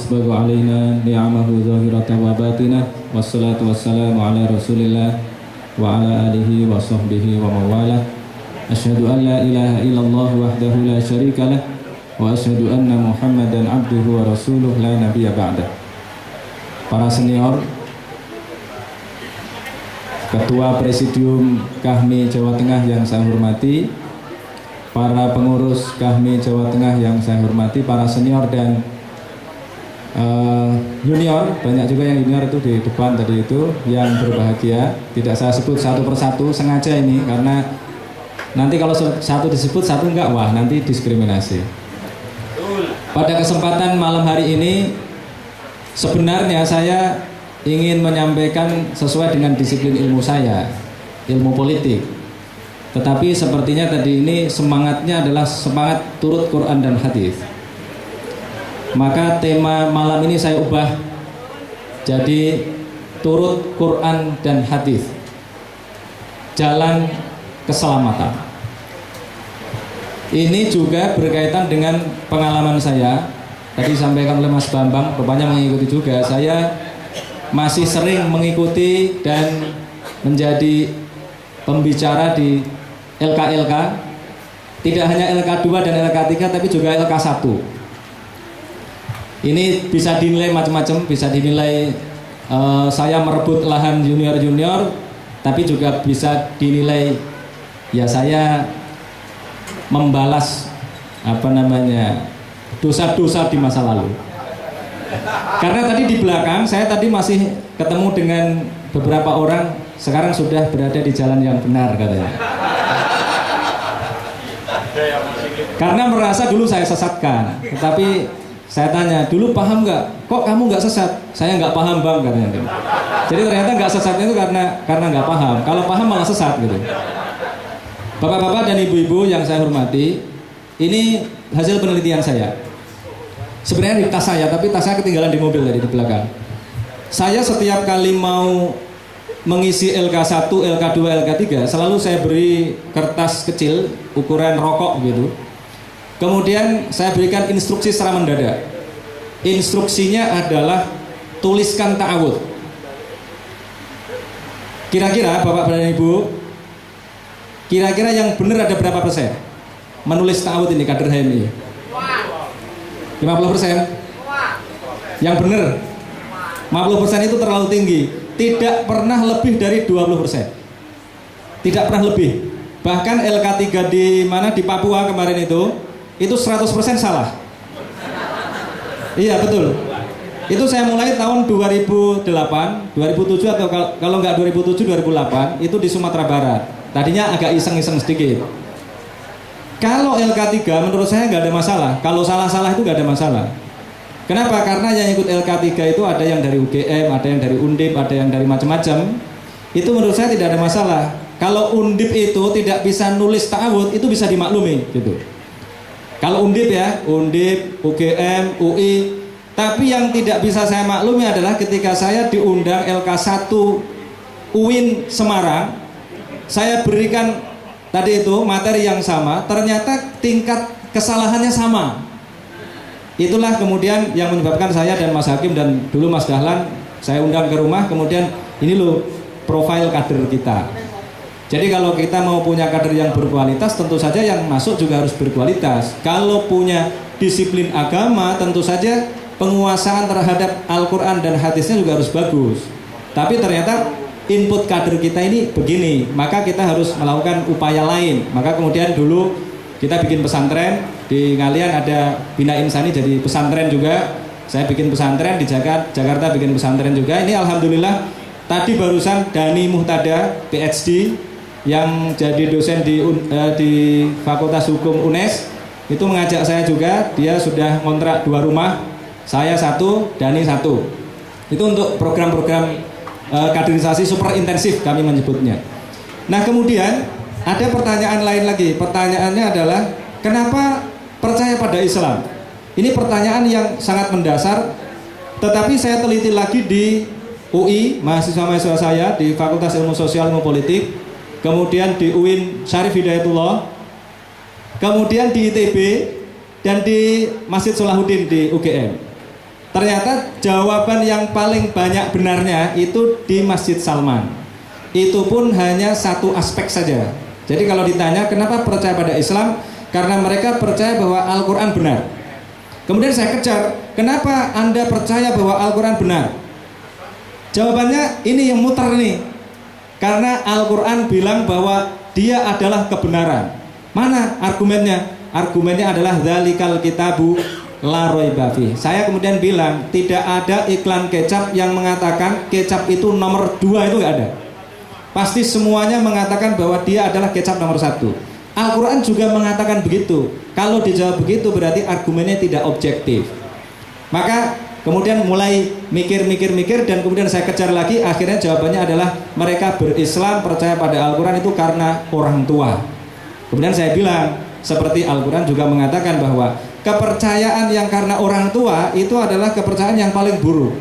وأسبغ علينا نعمه ظاهرة وباطنة والصلاة والسلام على رسول الله وعلى آله وصحبه ومن والاه أشهد أن لا إله إلا الله وحده لا شريك له وأشهد أن محمدا عبده ورسوله لا نبي بعده. Para senior, Ketua Presidium Kahmi Jawa Tengah yang saya hormati, para pengurus Kahmi Jawa Tengah yang saya hormati, para senior dan junior, banyak juga yang junior itu di depan tadi itu yang berbahagia. Tidak saya sebut satu persatu, sengaja ini karena nanti kalau satu disebut satu enggak, wah nanti diskriminasi. Pada kesempatan malam hari ini sebenarnya saya ingin menyampaikan sesuai dengan disiplin ilmu saya, ilmu politik. Tetapi sepertinya tadi ini semangatnya adalah semangat turut Quran dan hadis. Maka tema malam ini saya ubah jadi turut Quran dan hadis, jalan keselamatan. Ini juga berkaitan dengan pengalaman saya. Tadi disampaikan oleh Mas Bambang, rupanya mengikuti juga. Saya masih sering mengikuti dan menjadi pembicara di LK-LK. Tidak hanya LK2 dan LK3 tapi juga LK1. Ini bisa dinilai macam-macam, bisa dinilai saya merebut lahan junior-junior, tapi juga bisa dinilai ya saya membalas dosa-dosa di masa lalu. Karena tadi di belakang saya tadi masih ketemu dengan beberapa orang, sekarang sudah berada di jalan yang benar katanya. Karena merasa dulu saya sesatkan, tetapi saya tanya, dulu paham nggak? Kok kamu nggak sesat? Saya nggak paham bang katanya. Jadi ternyata nggak sesatnya itu karena nggak paham. Kalau paham malah sesat gitu. Bapak-bapak dan ibu-ibu yang saya hormati, ini hasil penelitian saya. Sebenarnya di tas saya, tapi tas saya ketinggalan di mobil tadi di belakang. Saya setiap kali mau mengisi LK1, LK2, LK3, selalu saya beri kertas kecil ukuran rokok gitu. Kemudian saya berikan instruksi secara mendadak. Instruksinya adalah tuliskan ta'awudz. Kira-kira Bapak dan Ibu, kira-kira yang benar ada berapa persen menulis ta'awudz ini kader HMI? 50%? Yang benar 50% itu terlalu tinggi. Tidak pernah lebih dari 20%. Tidak pernah lebih. Bahkan LK3 di mana di Papua kemarin itu 100% salah. Iya betul. Itu saya mulai tahun 2008, 2007 atau kalau nggak 2007, 2008 itu di Sumatera Barat. Tadinya agak iseng-iseng sedikit. Kalau LK3 menurut saya nggak ada masalah. Kalau salah-salah itu nggak ada masalah. Kenapa? Karena yang ikut LK3 itu ada yang dari UGM, ada yang dari Undip, ada yang dari macam-macam. Itu menurut saya tidak ada masalah. Kalau Undip itu tidak bisa nulis ta'awudz, itu bisa dimaklumi gitu. Kalau Undip ya, Undip, UGM, UI. Tapi yang tidak bisa saya maklumi adalah ketika saya diundang LK1 UIN Semarang, saya berikan tadi itu materi yang sama, ternyata tingkat kesalahannya sama. Itulah kemudian yang menyebabkan saya dan Mas Hakim dan dulu Mas Dahlan, saya undang ke rumah, kemudian ini loh profil kader kita. Jadi kalau kita mau punya kader yang berkualitas, tentu saja yang masuk juga harus berkualitas. Kalau punya disiplin agama, tentu saja penguasaan terhadap Al-Quran dan hadisnya juga harus bagus. Tapi ternyata input kader kita ini begini, maka kita harus melakukan upaya lain. Maka kemudian dulu kita bikin pesantren, di Ngalian ada Bina Insani jadi pesantren juga. Saya bikin pesantren di Jakarta bikin pesantren juga. Ini alhamdulillah tadi barusan Dani Muhtada PhD yang jadi dosen di Fakultas Hukum UNES itu mengajak saya juga. Dia sudah kontrak 2 rumah, saya 1, Dani 1. Itu untuk program-program kaderisasi super intensif kami menyebutnya. Nah kemudian ada pertanyaan lain lagi. Pertanyaannya adalah kenapa percaya pada Islam? Ini pertanyaan yang sangat mendasar. Tetapi saya teliti lagi di UI, mahasiswa-mahasiswa saya di Fakultas Ilmu Sosial Ilmu Politik, kemudian di UIN Syarif Hidayatullah, kemudian di ITB dan di Masjid Salahuddin di UGM. Ternyata jawaban yang paling banyak benarnya itu di Masjid Salman. Itu pun hanya satu aspek saja. Jadi kalau ditanya kenapa percaya pada Islam, karena mereka percaya bahwa Al-Quran benar. Kemudian saya kejar, kenapa Anda percaya bahwa Al-Quran benar? Jawabannya ini yang muter nih. Karena Al-Quran bilang bahwa dia adalah kebenaran. Mana argumennya? Argumennya adalah dzalikal kitabu la raiba fi. Saya kemudian bilang tidak ada iklan kecap yang mengatakan kecap itu nomor 2, itu nggak ada. Pasti semuanya mengatakan bahwa dia adalah kecap nomor 1. Al-Quran juga mengatakan begitu. Kalau dijawab begitu berarti argumennya tidak objektif. Maka kemudian mulai mikir dan kemudian saya kejar lagi. Akhirnya jawabannya adalah mereka berislam percaya pada Al-Quran itu karena orang tua. Kemudian saya bilang seperti Al-Quran juga mengatakan bahwa kepercayaan yang karena orang tua itu adalah kepercayaan yang paling buruk.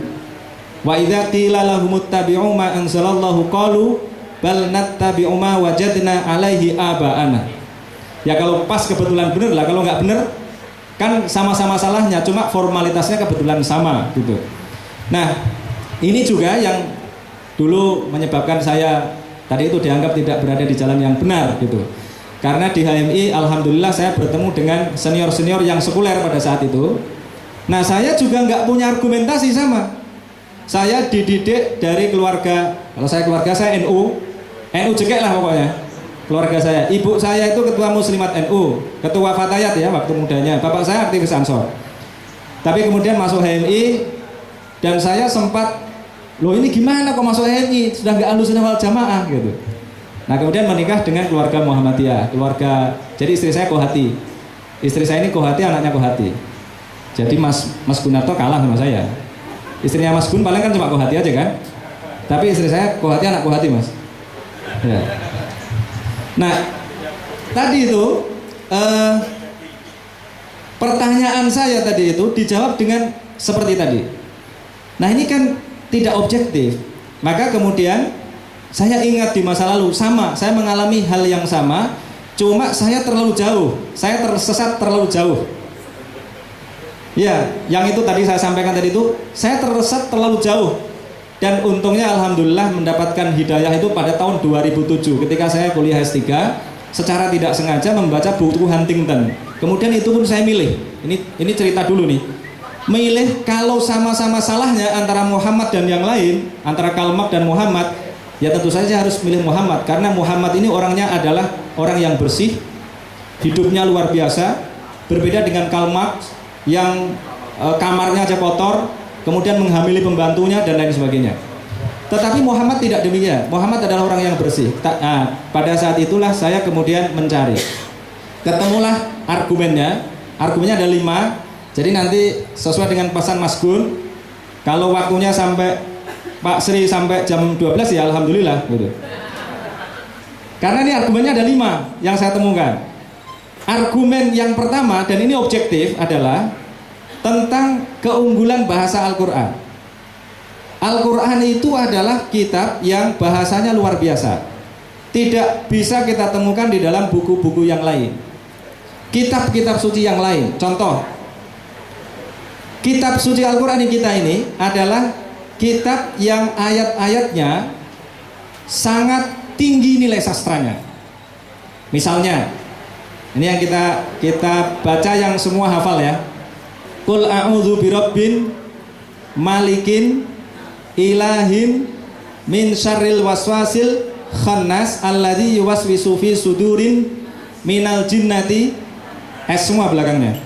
Wa idza qila lahumuttabi'u ma anzalallahu qalu bal nattabi'u ma wajadna alaihi aba'ana. Ya kalau pas kebetulan bener lah, kalau nggak bener kan sama-sama salahnya, cuma formalitasnya kebetulan sama gitu. Nah, ini juga yang dulu menyebabkan saya tadi itu dianggap tidak berada di jalan yang benar gitu. Karena di HMI alhamdulillah saya bertemu dengan senior-senior yang sekuler pada saat itu. Nah, saya juga nggak punya argumentasi sama. Saya dididik dari keluarga, kalau saya keluarga saya NU jekek lah pokoknya. Keluarga saya, ibu saya itu ketua Muslimat NU, ketua Fatayat ya waktu mudanya. Bapak saya aktivis Ansor. Tapi kemudian masuk HMI dan saya sempat, loh ini gimana kok masuk HMI? Sudah nggak Ahlussunnah wal Jamaah gitu. Nah kemudian menikah dengan keluarga Muhammadiyah, jadi istri saya Kohati. Istri saya ini Kohati, anaknya Kohati. Jadi Mas Gunarto kalah sama saya. Istrinya Mas Gun paling kan cuma Kohati aja kan. Tapi istri saya Kohati, anak Kohati Mas. Ya. Nah, tadi itu pertanyaan saya tadi itu dijawab dengan seperti tadi. Nah, ini kan tidak objektif. Maka kemudian saya ingat di masa lalu sama, saya mengalami hal yang sama, cuma saya terlalu jauh, saya tersesat terlalu jauh. Ya, yang itu tadi saya sampaikan tadi itu, saya tersesat terlalu jauh. Dan untungnya alhamdulillah mendapatkan hidayah itu pada tahun 2007 ketika saya kuliah S3, secara tidak sengaja membaca buku Huntington. Kemudian itu pun saya milih. Ini cerita dulu nih. Milih kalau sama-sama salahnya antara Muhammad dan yang lain, antara Karl Marx dan Muhammad, ya tentu saja harus milih Muhammad karena Muhammad ini orangnya adalah orang yang bersih, hidupnya luar biasa, berbeda dengan Karl Marx yang kamarnya aja kotor, kemudian menghamili pembantunya dan lain sebagainya. Tetapi Muhammad tidak demikian. Muhammad adalah orang yang bersih. Pada saat itulah saya kemudian mencari. Ketemulah argumennya. Argumennya ada 5. Jadi nanti sesuai dengan pesan Mas Gun, kalau waktunya sampai Pak Sri sampai jam 12 ya alhamdulillah gitu. Karena ini argumennya ada 5 yang saya temukan. Argumen yang pertama, dan ini objektif, adalah tentang keunggulan bahasa Al-Quran. Al-Quran itu adalah kitab yang bahasanya luar biasa. Tidak bisa kita temukan di dalam buku-buku yang lain. Kitab-kitab suci yang lain. Contoh, kitab suci Al-Quran kita ini adalah kitab yang ayat-ayatnya sangat tinggi nilai sastranya. Misalnya, ini yang kita baca yang semua hafal ya. Qul a'udzu birabbin malikin ilahin min syarril waswasil khannas alladzi yuwaswisu fi sudurin minal jinnati. Semua belakangnya.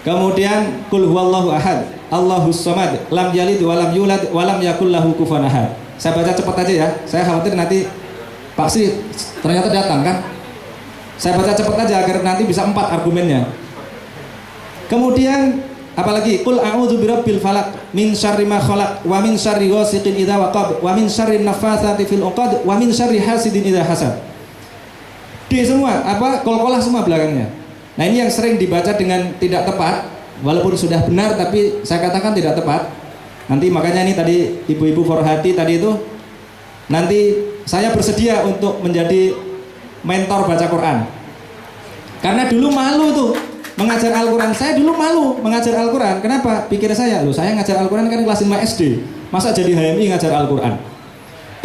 Kemudian qul huwallahu ahad Allahus samad lam yalid wa lam yulad wa lam yakul lahu kufuwan ahad. Saya baca cepat aja ya. Saya khawatir nanti Pak Sri ternyata datang kan. Saya baca cepat aja agar nanti bisa 4 argumennya. Kemudian apalagi qul a'udzu birabbil falaq min syarri ma khalaq wa min syarri ghasiqin idza waqab wa min syarri naffatsati fil 'uqad wa min syarri hasidin idza hasad. Semua kol-kolah semua belakangnya. Nah, ini yang sering dibaca dengan tidak tepat, walaupun sudah benar tapi saya katakan tidak tepat. Nanti makanya ini tadi ibu-ibu Forhati tadi itu, nanti saya bersedia untuk menjadi mentor baca Quran. Karena dulu malu tuh mengajar Al-Quran. Saya dulu malu mengajar Al-Quran. Kenapa? Pikir saya, loh saya ngajar Al-Quran kan kelas 5 SD. Masa jadi HMI ngajar Al-Quran?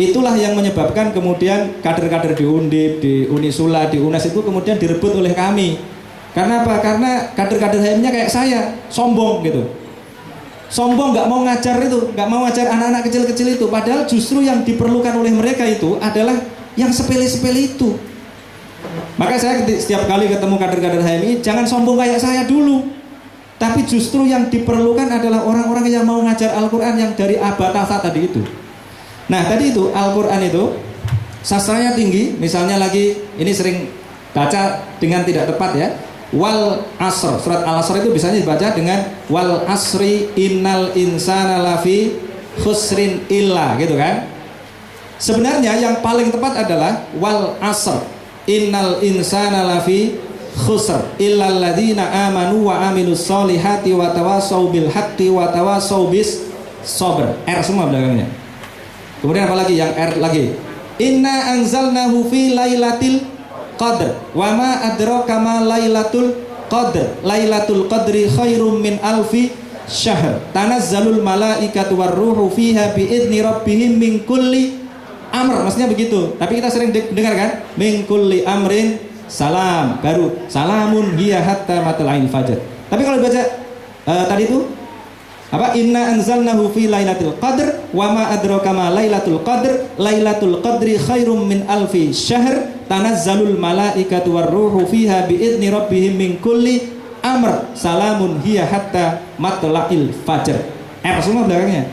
Itulah yang menyebabkan kemudian kader-kader di Undip, di Unisula, di UNES itu kemudian direbut oleh kami. Karena apa? Karena kader-kader HMI-nya kayak saya, sombong gitu. Sombong, nggak mau ngajar itu, nggak mau ngajar anak-anak kecil-kecil itu. Padahal justru yang diperlukan oleh mereka itu adalah yang sepele-sepele itu. Maka saya setiap kali ketemu kader-kader HMI, jangan sombong kayak saya dulu. Tapi justru yang diperlukan adalah orang-orang yang mau ngajar Al-Quran yang dari abatasa tadi itu. Nah tadi itu Al-Quran itu sastranya tinggi. Misalnya lagi ini sering baca dengan tidak tepat ya, wal asr, surat Al-Asr itu biasanya dibaca dengan wal asri innal insana lafi khusrin illa, gitu kan. Sebenarnya yang paling tepat adalah wal asr innal insana lafi khusr illal ladzina amanu wa amilus solihati wa tawassaw bil haqqi wa tawassaw bis sabr. R semua belakangnya. Kemudian apa lagi? Yang R lagi. Inna anzalnahu fi lailatul qadr wa ma adraka ma lailatul qadr. Lailatul qadri khairum min alfi syahr. Tanazzalul malaikatu warruhu fiha biidzni rabbihim min kulli amr, maksudnya begitu. Tapi kita sering dengar kan, min kulli amrin salam, baru salamun hiya hatta matla'il fajr. Tapi kalau baca tadi itu apa? Inna anzalnahu fi lailatul qadr wa ma adraka ma lailatul qadr. Lailatul qadri khairum min alfi syahr. Tanazzalul malaikatu warruhu fiha biidzni rabbihim min kulli amr. Salamun hiya hatta matla'il fajr. Semua belakangnya.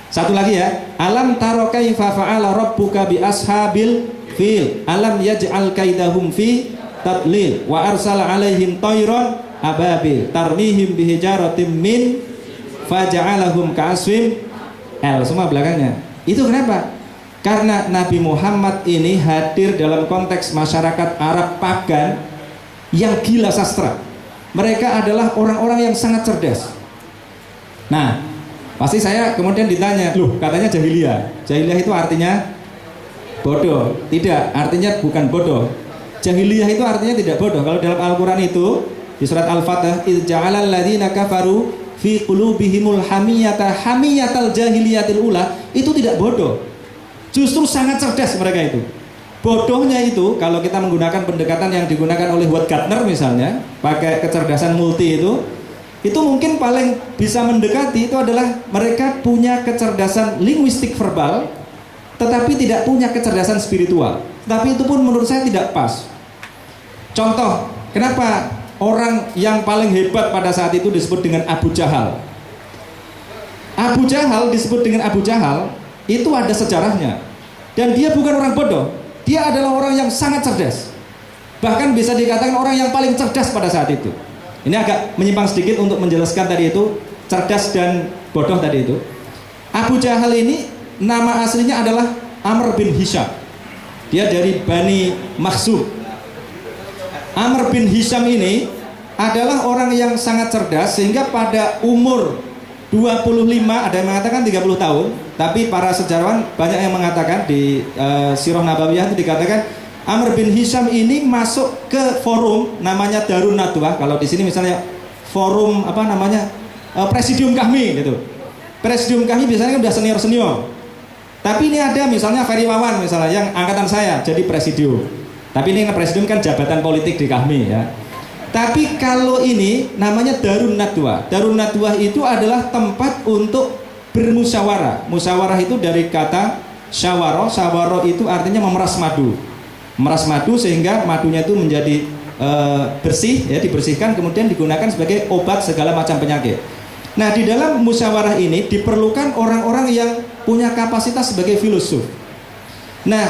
Satu lagi ya. Alam taro kaifa fa'ala rabbuka bi ashabil fil. Alam yaj'al kaidahum fi tadlil wa arsala alaihim tayran ababil tarmihim bihijaratim min faja'alahum ka'aswim. Semua belakangnya. Itu kenapa? Karena Nabi Muhammad ini hadir dalam konteks masyarakat Arab pagan yang gila sastra. Mereka adalah orang-orang yang sangat cerdas. Nah, pasti saya kemudian ditanya, loh katanya jahiliyah. Jahiliyah itu artinya bodoh. Tidak, artinya bukan bodoh. Jahiliyah itu artinya tidak bodoh. Kalau dalam Al-Quran itu di surat Al-Fatah, idz ja'alal ladzina kafaru fi qulubihimul hamiyatal jahiliyatil ula, itu tidak bodoh. Justru sangat cerdas mereka itu. Bodohnya itu kalau kita menggunakan pendekatan yang digunakan oleh Howard Gardner misalnya, pakai kecerdasan multi itu mungkin paling bisa mendekati itu adalah mereka punya kecerdasan linguistik verbal tetapi tidak punya kecerdasan spiritual. Tapi itu pun menurut saya tidak pas. Contoh, kenapa orang yang paling hebat pada saat itu disebut dengan Abu Jahal? Abu Jahal disebut dengan Abu Jahal itu ada sejarahnya. Dan dia bukan orang bodoh, dia adalah orang yang sangat cerdas. Bahkan bisa dikatakan orang yang paling cerdas pada saat itu. Ini agak menyimpang sedikit untuk menjelaskan tadi itu cerdas dan bodoh tadi itu. Abu Jahal ini nama aslinya adalah Amr bin Hisham. Dia dari Bani Makhzum. Amr bin Hisham ini adalah orang yang sangat cerdas sehingga pada umur 25, ada yang mengatakan 30 tahun, tapi para sejarawan banyak yang mengatakan di Sirah Nabawiyah itu dikatakan Amr bin Hisham ini masuk ke forum namanya Darun Nadwah. Kalau di sini misalnya forum apa namanya Presidium Kahmi gitu. Presidium Kahmi biasanya kan udah senior. Tapi ini ada misalnya Ferry Wawan misalnya yang angkatan saya jadi presidium. Tapi ini presidium kan jabatan politik di Kahmi ya. Tapi kalau ini namanya Darun Nadwah. Darun Nadwah itu adalah tempat untuk bermusyawarah. Musyawarah itu dari kata syawaro. Syawaro itu artinya memeras madu. Meras madu sehingga madunya itu menjadi bersih ya, dibersihkan kemudian digunakan sebagai obat segala macam penyakit. Nah, di dalam musyawarah ini diperlukan orang-orang yang punya kapasitas sebagai filosof. Nah,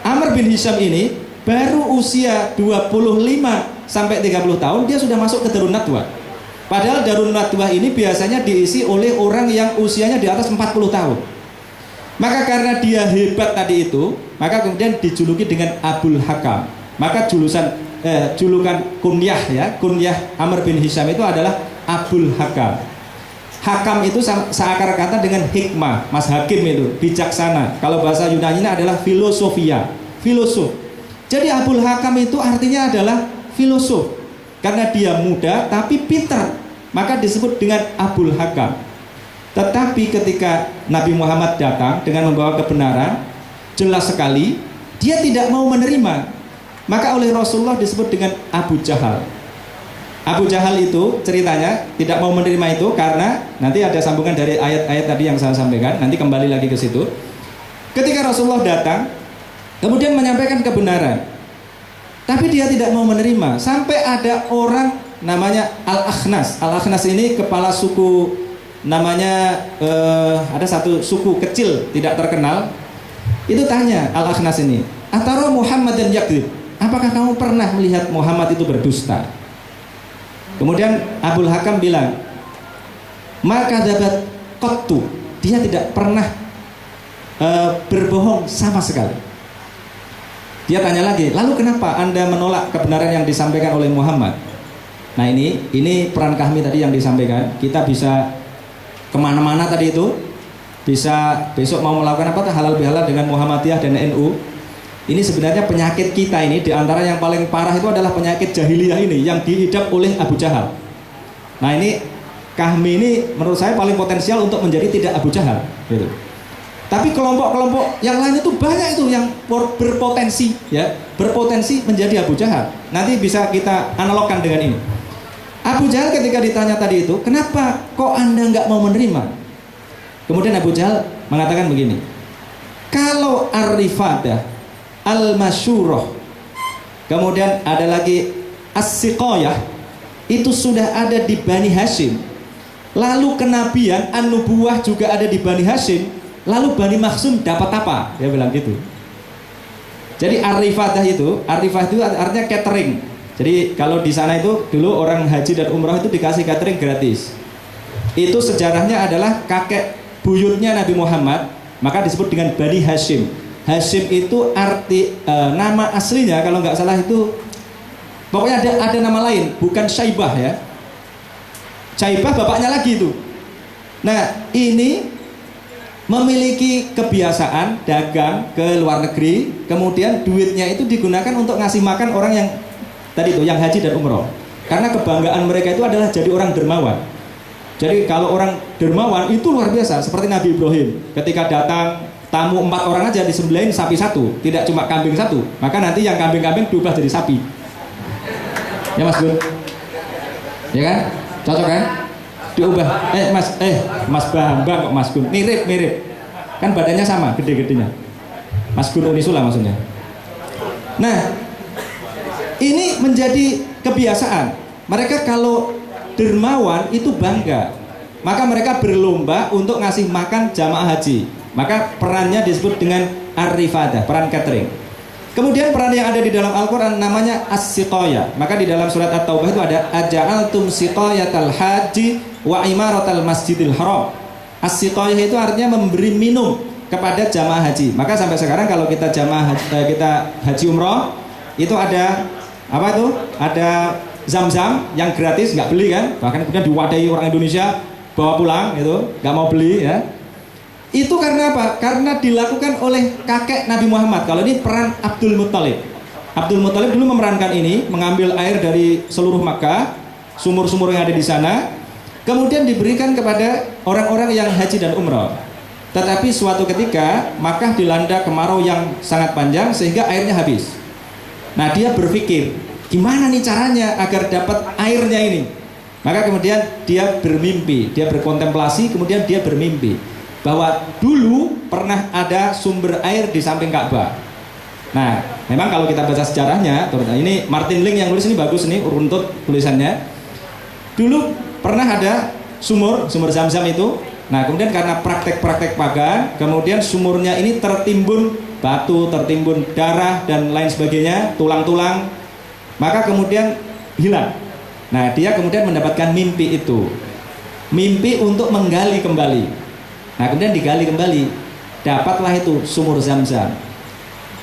Amr bin Hisham ini baru usia 25 sampai 30 tahun dia sudah masuk ke Darun Nadwah. Padahal Darun Nadwah ini biasanya diisi oleh orang yang usianya di atas 40 tahun. Maka karena dia hebat tadi itu, maka kemudian dijuluki dengan Abul Hakam. Maka julukan kunyah ya, kunyah Amr bin Hisham itu adalah Abul Hakam. Hakam itu seakar kata dengan hikmah, Mas Hakim itu bijaksana. Kalau bahasa Yunani-nya adalah filosofia, filosof. Jadi Abul Hakam itu artinya adalah filosof. karena dia muda tapi pintar, maka disebut dengan Abul Hakam. Tetapi ketika Nabi Muhammad datang dengan membawa kebenaran, jelas sekali dia tidak mau menerima, maka oleh Rasulullah disebut dengan Abu Jahal. Abu Jahal itu ceritanya tidak mau menerima itu karena nanti ada sambungan dari ayat-ayat tadi yang saya sampaikan, nanti kembali lagi ke situ. Ketika Rasulullah datang kemudian menyampaikan kebenaran, tapi dia tidak mau menerima, sampai ada orang namanya Al-Akhnas. Al-Akhnas ini kepala suku, namanya ada satu suku kecil tidak terkenal. Itu tanya Al-Akhnas ini, "Atara Muhammad dan yakdzib?" Apakah kamu pernah melihat Muhammad itu berdusta? Kemudian Abul Hakam bilang, "Maka dapat qattu." Dia tidak pernah berbohong sama sekali. Dia tanya lagi, "Lalu kenapa Anda menolak kebenaran yang disampaikan oleh Muhammad?" Nah ini peran kami tadi yang disampaikan. Kita bisa kemana-mana tadi itu, bisa besok mau melakukan apa, halal bihalal dengan Muhammadiyah dan NU. Ini sebenarnya penyakit kita ini, diantara yang paling parah itu adalah penyakit jahiliyah ini yang diidap oleh Abu Jahal. Nah ini kami ini menurut saya paling potensial untuk menjadi tidak Abu Jahal gitu. Tapi kelompok-kelompok yang lain itu banyak itu yang berpotensi ya, berpotensi menjadi Abu Jahal. Nanti bisa kita analogkan dengan ini. Abu Jahal ketika ditanya tadi itu, "Kenapa kok Anda nggak mau menerima?" Kemudian Abu Jahal mengatakan begini, "Kalau Ar-Rifadah, Al-Masyurah, kemudian ada lagi As-Siqayah, itu sudah ada di Bani Hashim. Lalu kenabian, An-Nubuwah juga ada di Bani Hashim. Lalu Bani Makhzum dapat apa?" Dia bilang gitu. Jadi Ar-Rifadah itu artinya catering. Jadi kalau di sana itu dulu orang haji dan umrah itu dikasih catering gratis. Itu sejarahnya adalah kakek buyutnya Nabi Muhammad, maka disebut dengan Bani Hashim. Hashim itu arti nama aslinya kalau nggak salah itu pokoknya ada nama lain, bukan Syaibah ya. Syaibah bapaknya lagi itu. Nah ini memiliki kebiasaan dagang ke luar negeri, kemudian duitnya itu digunakan untuk ngasih makan orang yang tadi itu yang haji dan umroh. Karena kebanggaan mereka itu adalah jadi orang dermawan. Jadi kalau orang dermawan itu luar biasa, seperti Nabi Ibrahim ketika datang tamu 4 orang aja disembelihin sapi 1, tidak cuma kambing 1, maka nanti yang kambing-kambing diubah jadi sapi. Ya Mas Gun? Ya kan? Cocok kan? Diubah. Mas Bambang kok Mas Gun? Mirip. Kan badannya sama, gede-gedenya. Mas Gun Unisula maksudnya. Nah, ini menjadi kebiasaan. Mereka kalau dermawan itu bangga. Maka mereka berlomba untuk ngasih makan jamaah haji. Maka perannya disebut dengan Ar-Rifadah, peran catering. Kemudian peran yang ada di dalam Al-Quran namanya As-Siqayah. Maka di dalam surat At-Taubah itu ada Aja'altum siqayatal haji wa imaratal masjidil haram. As-Siqayah itu artinya memberi minum kepada jamaah haji. Maka sampai sekarang kalau kita kita haji umroh itu ada apa itu? Ada zam-zam yang gratis, nggak beli kan? Bahkan kemudian diwadahi orang Indonesia bawa pulang itu, nggak mau beli ya. Itu karena apa? Karena dilakukan oleh kakek Nabi Muhammad. Kalau ini peran Abdul Muttalib. Abdul Muttalib dulu memerankan ini, mengambil air dari seluruh Makkah, sumur-sumur yang ada di sana, kemudian diberikan kepada orang-orang yang haji dan umrah. Tetapi suatu ketika Makkah dilanda kemarau yang sangat panjang sehingga airnya habis. Nah dia berpikir, gimana nih caranya agar dapat airnya ini? Maka kemudian dia bermimpi, dia berkontemplasi, kemudian dia bermimpi bahwa dulu pernah ada sumber air di samping Ka'bah. Nah, memang kalau kita baca sejarahnya, ini Martin Link yang nulis ini bagus nih, runtut tulisannya. Dulu pernah ada sumur Zam-Zam itu. Nah, kemudian karena praktek-praktek pagan, kemudian sumurnya ini tertimbun batu, tertimbun darah dan lain sebagainya, tulang-tulang. Maka kemudian hilang. Nah, dia kemudian mendapatkan mimpi itu. Mimpi untuk menggali kembali. Nah kemudian digali kembali, dapatlah itu sumur Zam-Zam.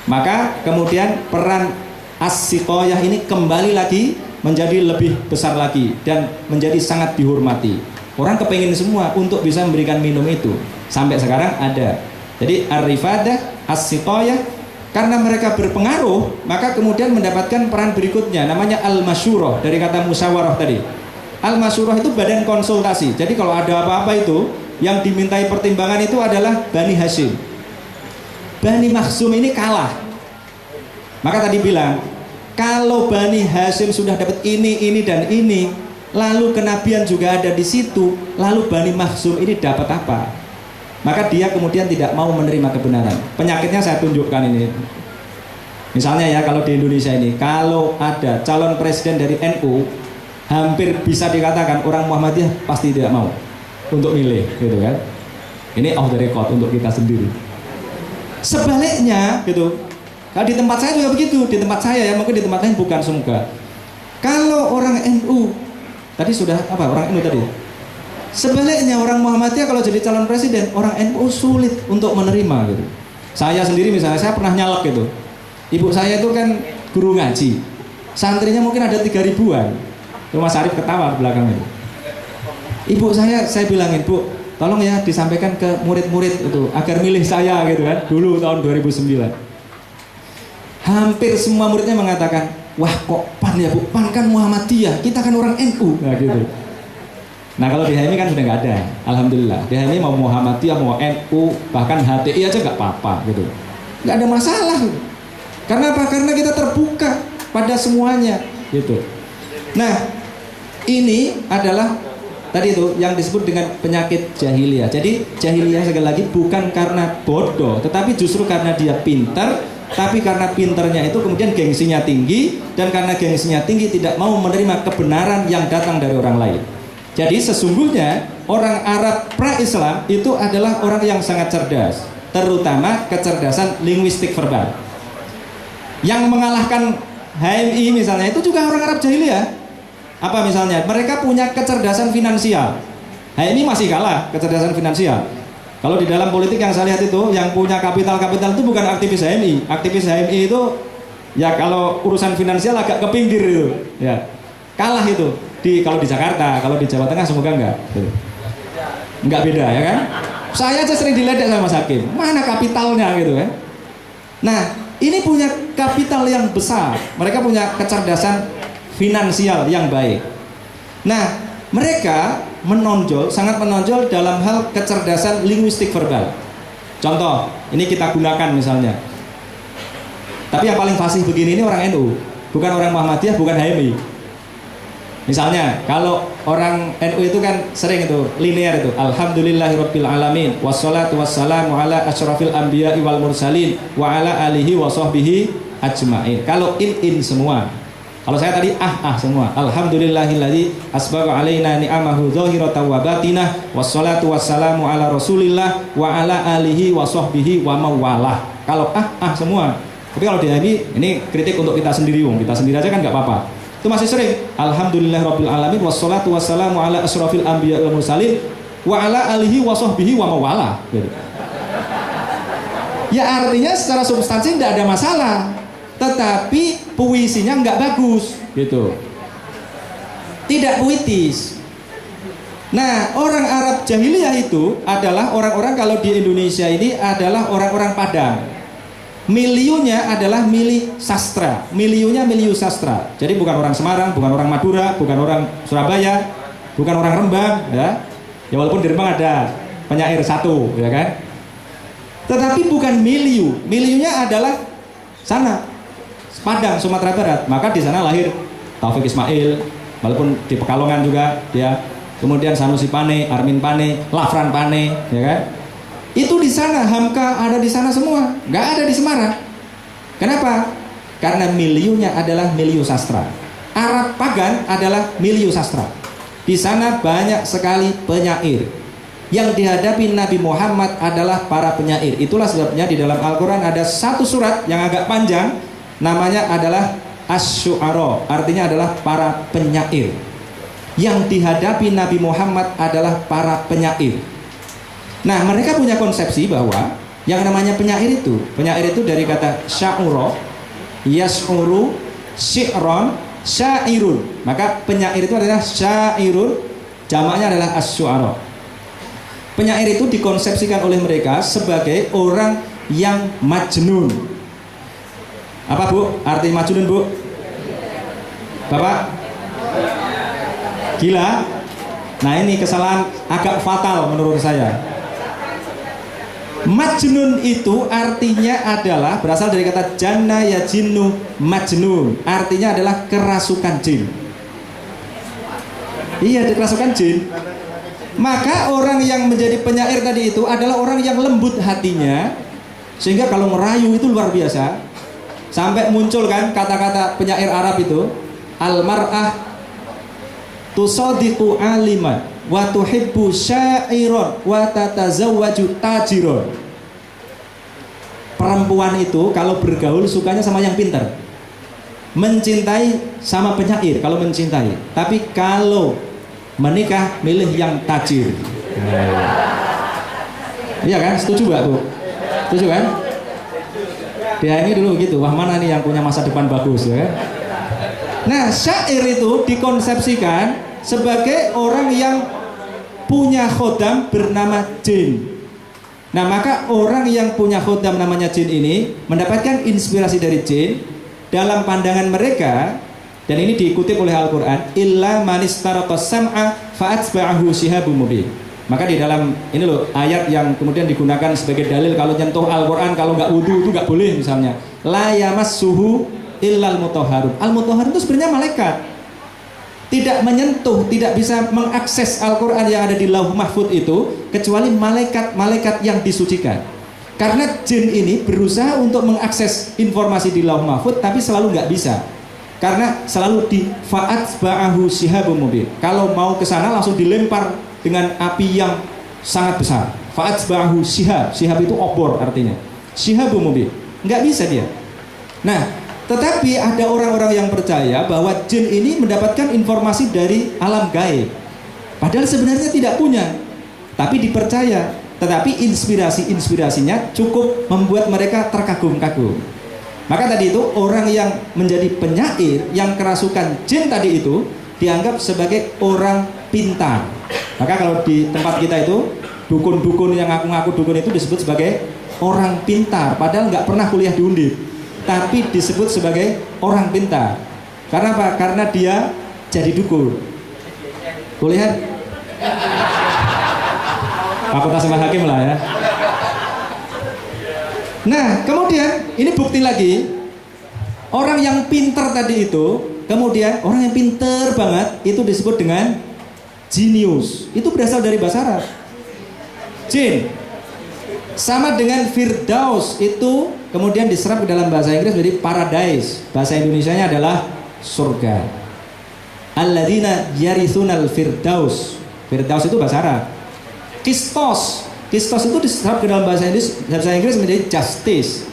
Maka kemudian peran As-Siqayah ini kembali lagi menjadi lebih besar lagi dan menjadi sangat dihormati. Orang kepingin semua untuk bisa memberikan minum itu. Sampai sekarang ada. Jadi Ar-Rifadah, As-Siqayah, karena mereka berpengaruh, maka kemudian mendapatkan peran berikutnya, namanya al-masyurah, dari kata musyawarah tadi. Al-masyurah itu badan konsultasi. Jadi kalau ada apa-apa itu, yang dimintai pertimbangan itu adalah Bani Hashim. Bani Makhzum ini kalah. Maka tadi bilang, kalau Bani Hashim sudah dapat ini dan ini, lalu kenabian juga ada di situ, lalu Bani Makhzum ini dapat apa? Maka dia kemudian tidak mau menerima kebenaran. Penyakitnya saya tunjukkan ini. Misalnya ya, kalau di Indonesia ini, kalau ada calon presiden dari NU, hampir bisa dikatakan orang Muhammadiyah pasti tidak mau untuk milih, gitu kan? Ini off the record untuk kita sendiri. Sebaliknya, gitu. Kalau di tempat saya juga begitu. Di tempat saya ya, mungkin di tempat lain bukan semoga. Kalau orang NU, tadi sudah apa? Orang NU tadi. Sebaliknya orang Muhammadiyah kalau jadi calon presiden, orang NU sulit untuk menerima gitu. Saya sendiri misalnya, saya pernah nyalek gitu. Ibu saya itu kan guru ngaji. Santrinya mungkin ada 3.000-an. Mas Arif ketawa di belakang itu. Ibu saya bilangin, Bu, tolong ya disampaikan ke murid-murid itu agar milih saya gitu kan. Dulu tahun 2009. Hampir semua muridnya mengatakan, wah kok PAN ya Bu, PAN kan Muhammadiyah, kita kan orang NU. Nah gitu. Nah kalau di HMI kan sudah nggak ada, alhamdulillah. Di HMI mau Muhammadiyah, mau NU, bahkan HTI aja nggak apa-apa gitu, nggak ada masalah. Karena apa? Karena kita terbuka pada semuanya gitu. Nah ini adalah tadi itu yang disebut dengan penyakit jahiliyah. Jadi jahiliyah sekali lagi bukan karena bodoh, tetapi justru karena dia pintar. Tapi karena pinternya itu kemudian gengsinya tinggi, dan karena gengsinya tinggi tidak mau menerima kebenaran yang datang dari orang lain. Jadi sesungguhnya orang Arab pra-Islam itu adalah orang yang sangat cerdas, terutama kecerdasan linguistik verbal. Yang mengalahkan HMI misalnya itu juga orang Arab jahiliyah. Apa misalnya? Mereka punya kecerdasan finansial. HMI masih kalah kecerdasan finansial. Kalau di dalam politik yang saya lihat itu, yang punya kapital-kapital itu bukan aktivis HMI. Aktivis HMI itu ya kalau urusan finansial agak ke pinggir itu, ya kalah itu. Kalau di Jakarta, kalau di Jawa Tengah semoga enggak beda ya kan. Saya aja sering diledek sama Mas Hakim, mana kapitalnya gitu kan. Nah ini punya kapital yang besar, mereka punya kecerdasan finansial yang baik. Nah mereka sangat menonjol dalam hal kecerdasan linguistik verbal. Contoh, ini kita gunakan misalnya. Tapi yang paling fasih begini ini orang NU, bukan orang Muhammadiyah, bukan HMI. Misalnya, kalau orang NU itu kan sering itu linear itu, alhamdulillahirabbil alamin, wassalatu wassalamu ala asyrafil anbiya'i wal mursalin wa ala alihi wa sahbihi ajmain. Kalau in semua. Kalau saya tadi semua. Alhamdulillahilladzi asbagha alaina ni'amahu dzahiratan wa batinah, wassalatu wassalamu ala rasulillah wa ala alihi wa sahbihi wa mawalah. Kalau semua. Tapi kalau di ini kritik untuk kita sendiri, kita sendiri aja kan nggak apa-apa. Itu masih sering alhamdulillahirabbil alamin wassalatu wassalamu ala asyrafil anbiya'i wal mursalin wa ala alihi wa sahbihi wa mawalah gitu. Ya artinya secara substansi tidak ada masalah, tetapi puisinya nggak bagus gitu, tidak puitis. Nah orang Arab jahiliyah itu adalah orang-orang, kalau di Indonesia ini adalah orang-orang Padang. Miliunya adalah milih sastra, miliu sastra. Jadi bukan orang Semarang, bukan orang Madura, bukan orang Surabaya, bukan orang Rembang, ya. Ya walaupun di Rembang ada penyair satu, ya kan. Tetapi bukan miliunya adalah sana, Padang, Sumatera Barat. Maka di sana lahir Taufik Ismail, walaupun di Pekalongan juga, ya. Kemudian Sanusi Pane, Armin Pane, Lafran Pane, ya kan. Itu di sana, Hamka ada di sana semua, nggak ada di Semarang. Kenapa? Karena miliunya adalah miliu sastra. Arab Pagan adalah miliu sastra. Di sana banyak sekali penyair. Yang dihadapi Nabi Muhammad adalah para penyair. Itulah sebabnya di dalam Al-Quran ada satu surat yang agak panjang, namanya adalah Asy-Syu'ara, artinya adalah para penyair. Yang dihadapi Nabi Muhammad adalah para penyair. Nah mereka punya konsepsi bahwa yang namanya penyair itu dari kata sya'ura, yas'uru, syi'ron, syairun. Maka penyair itu adalah syairun, jamaknya adalah asy-syu'ara. Penyair itu dikonsepsikan oleh mereka sebagai orang yang majnun, Apa Bu? Arti Majnun Bu? Bapak? Gila? Nah ini kesalahan agak fatal menurut saya. Majnun itu artinya adalah berasal dari kata janna ya jinnu majnun. Artinya adalah kerasukan jin. Iya, kerasukan jin. Maka orang yang menjadi penyair tadi itu adalah orang yang lembut hatinya, sehingga kalau merayu itu luar biasa. Sampai muncul kan kata-kata penyair Arab itu, al-mar'ah tusadiqu aliman wa tuhibbu syairon wa tatazawwaju tajiron. Perempuan itu kalau bergaul sukanya sama yang pintar, mencintai sama penyair kalau mencintai, tapi kalau menikah milih yang tajir. Iya kan? Setuju gak Bu? Setuju kan? Dia ini dulu gitu, wah mana nih yang punya masa depan bagus ya. Nah, syair itu dikonsepsikan sebagai orang yang punya khodam bernama jin. Nah, maka orang yang punya khodam namanya jin ini mendapatkan inspirasi dari jin dalam pandangan mereka, dan ini diikutip oleh Al-Quran, illa manistaraqas sam'a fa'atsba'ahu shihabun mubin. Maka di dalam ini loh ayat yang kemudian digunakan sebagai dalil kalau nyentuh Al-Quran, kalau nggak wudu itu nggak boleh misalnya. La yamassuhu illal mutahharun. Al-mutahharun itu sebenarnya malaikat. Tidak menyentuh, tidak bisa mengakses Al-Quran yang ada di Lauh Mahfud itu kecuali malaikat-malaikat yang disucikan. Karena jin ini berusaha untuk mengakses informasi di Lauh Mahfud tapi selalu nggak bisa. Karena selalu di fa'atsba'ahu shihabun mubin. Kalau mau ke sana langsung dilempar dengan api yang sangat besar. Fa'atsba'ahu shihab. Shihab itu obor artinya. Shihabun mubin. Nggak bisa dia. Nah, tetapi ada orang-orang yang percaya bahwa jin ini mendapatkan informasi dari alam gaib. Padahal sebenarnya tidak punya, tapi dipercaya. Tetapi inspirasinya cukup membuat mereka terkagum-kagum. Maka tadi itu orang yang menjadi penyair yang kerasukan jin tadi itu dianggap sebagai orang pintar. Maka kalau di tempat kita itu dukun-dukun yang ngaku-ngaku dukun itu disebut sebagai orang pintar. Padahal nggak pernah kuliah di Undip, tapi disebut sebagai orang pintar. Karena apa? Karena dia jadi dukun. Kuliah Fakultas Ilmu Hakim lah ya. Nah, kemudian ini bukti lagi. Orang yang pintar tadi itu, kemudian orang yang pintar banget itu disebut dengan genius. Itu berasal dari bahasa Arab. Jin. Sama dengan Firdaus itu kemudian diserap ke dalam bahasa Inggris menjadi paradise. Bahasa Indonesianya adalah surga. Alladzina yarithunal firdaus. Firdaus itu bahasa Arab. Kistos itu diserap ke dalam bahasa Inggris menjadi justice.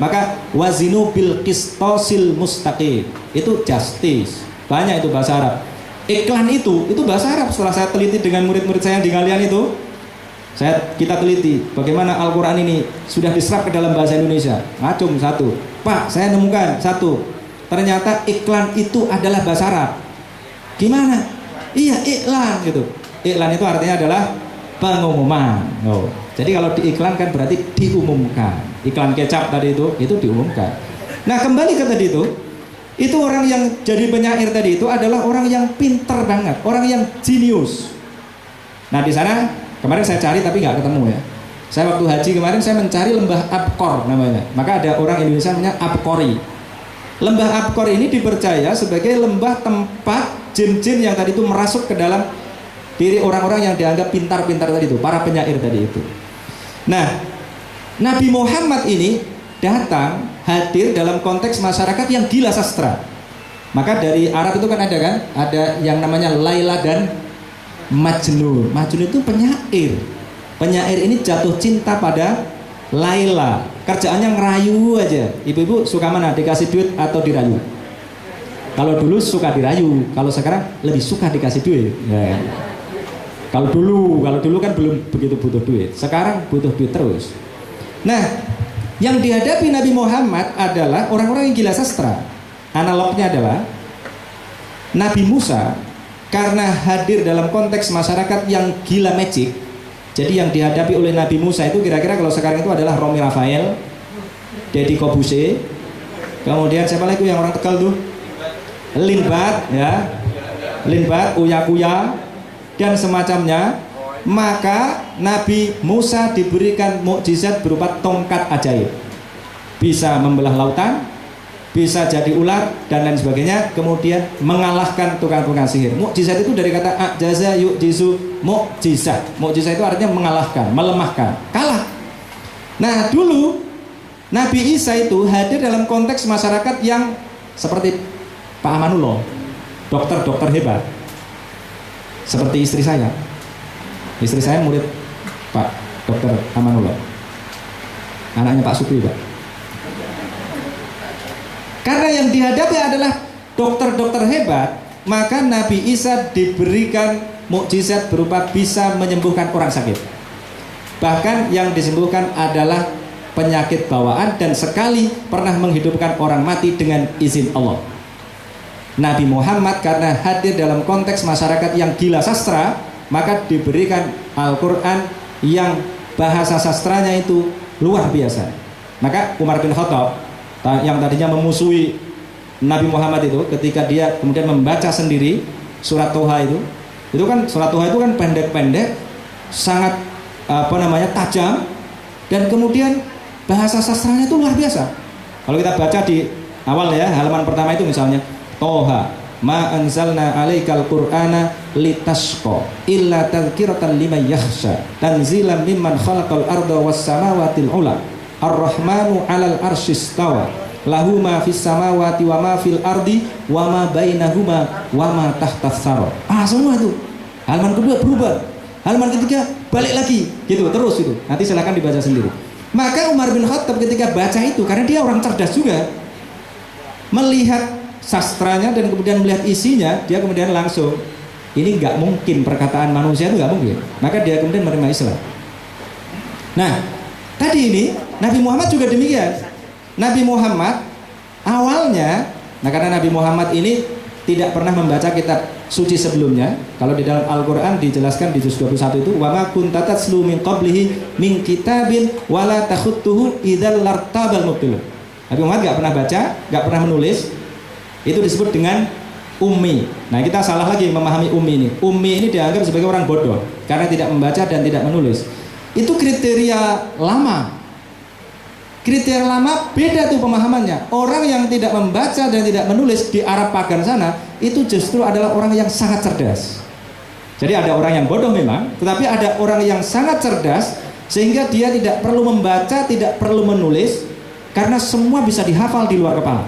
Maka wazinu bil qistosil mustaqim. Itu justice. Banyak itu bahasa Arab. Iklan itu bahasa Arab. Setelah saya teliti dengan murid-murid saya di kalian itu, kita teliti bagaimana Al-Quran ini sudah diserap ke dalam bahasa Indonesia. Ngacung satu. Pak, saya nemukan satu. Ternyata iklan itu adalah bahasa Arab. Gimana? Iya, iklan gitu. Iklan itu artinya adalah pengumuman. Oh. Jadi kalau diiklankan berarti diumumkan. Iklan kecap tadi itu diumumkan. Nah, kembali ke tadi itu orang yang jadi penyair tadi itu adalah orang yang pinter banget, orang yang jenius. Nah, di sana kemarin saya cari tapi nggak ketemu ya. Saya waktu haji kemarin saya mencari lembah Abqor namanya. Maka ada orang Indonesia namanya Abqori. Lembah Abqor ini dipercaya sebagai lembah tempat jin-jin yang tadi itu merasuk ke dalam diri orang-orang yang dianggap pintar-pintar tadi itu, para penyair tadi itu. Nah, Nabi Muhammad ini datang hadir dalam konteks masyarakat yang gila sastra. Maka dari Arab itu kan ada yang namanya Laila dan Majnun. Majnun itu penyair. Penyair ini jatuh cinta pada Laila. Kerjaannya ngerayu aja. Ibu-ibu suka mana? Dikasih duit atau dirayu? Kalau dulu suka dirayu, kalau sekarang lebih suka dikasih duit. Ya. Kalau dulu kan belum begitu butuh duit. Sekarang butuh duit terus. Nah, yang dihadapi Nabi Muhammad adalah orang-orang yang gila sastra. Analognya adalah Nabi Musa karena hadir dalam konteks masyarakat yang gila magic. Jadi yang dihadapi oleh Nabi Musa itu kira-kira kalau sekarang itu adalah Romy Rafael, Deddy Corbuzier, kemudian siapa lagi yang orang Tegal tuh? Linbat, ya, Linbat, Uya Kuya, dan semacamnya. Maka Nabi Musa diberikan mukjizat berupa tongkat ajaib, bisa membelah lautan, bisa jadi ular dan lain sebagainya, kemudian mengalahkan tukang-tukang sihir. Mukjizat itu dari kata ajaza yu'jizu, mukjizat. Mukjizat itu artinya mengalahkan, melemahkan, kalah. Nah, dulu Nabi Isa itu hadir dalam konteks masyarakat yang seperti Pak Amanullah, dokter-dokter hebat, seperti istri saya. Istri saya murid Pak Dokter Amanullah, anaknya Pak Supri, Pak. Karena yang dihadapi adalah dokter-dokter hebat, maka Nabi Isa diberikan mukjizat berupa bisa menyembuhkan orang sakit. Bahkan yang disembuhkan adalah penyakit bawaan, dan sekali pernah menghidupkan orang mati dengan izin Allah. Nabi Muhammad karena hadir dalam konteks masyarakat yang gila sastra, maka diberikan Al-Quran yang bahasa sastranya itu luar biasa. Maka Umar bin Khattab yang tadinya memusuhi Nabi Muhammad itu, ketika dia kemudian membaca sendiri surat Toha itu kan surat Toha itu kan pendek-pendek, sangat tajam, dan kemudian bahasa sastranya itu luar biasa. Kalau kita baca di awal ya, halaman pertama itu misalnya Toha ma anzalna alaikal qur'ana litasqa illa tadhkiratan liman yakhsha tanzilan mimman khalaqal arda was samawati ula ar-rahmanu 'alal arsyis tawa lahu ma fis samawati wa ma fil ardi wa ma bainahuma wa ma tahtas sara. Semua itu halaman kedua berubah, halaman ketiga balik lagi, gitu terus itu. Nanti silakan dibaca sendiri. Maka Umar bin Khattab ketika baca itu, karena dia orang cerdas juga, melihat sastranya dan kemudian melihat isinya, dia kemudian langsung, ini nggak mungkin, perkataan manusia itu nggak mungkin. Maka dia kemudian menerima Islam. Nah, tadi ini Nabi Muhammad juga demikian. Nabi Muhammad awalnya, karena Nabi Muhammad ini tidak pernah membaca kitab suci sebelumnya. Kalau di dalam Al-Quran dijelaskan di juz 21 itu, wa ma kunta tatslu min qablihi min kitabin wala takhutuhu idzal lartabal mubtilun. Nabi Muhammad nggak pernah baca, nggak pernah menulis. Itu disebut dengan ummi. Nah, kita salah lagi memahami ummi ini. Ummi ini dianggap sebagai orang bodoh karena tidak membaca dan tidak menulis. Itu kriteria lama. Kriteria lama beda tuh pemahamannya. Orang yang tidak membaca dan tidak menulis di Arab pagan sana, itu justru adalah orang yang sangat cerdas. Jadi ada orang yang bodoh memang, tetapi ada orang yang sangat cerdas sehingga dia tidak perlu membaca, tidak perlu menulis, karena semua bisa dihafal di luar kepala.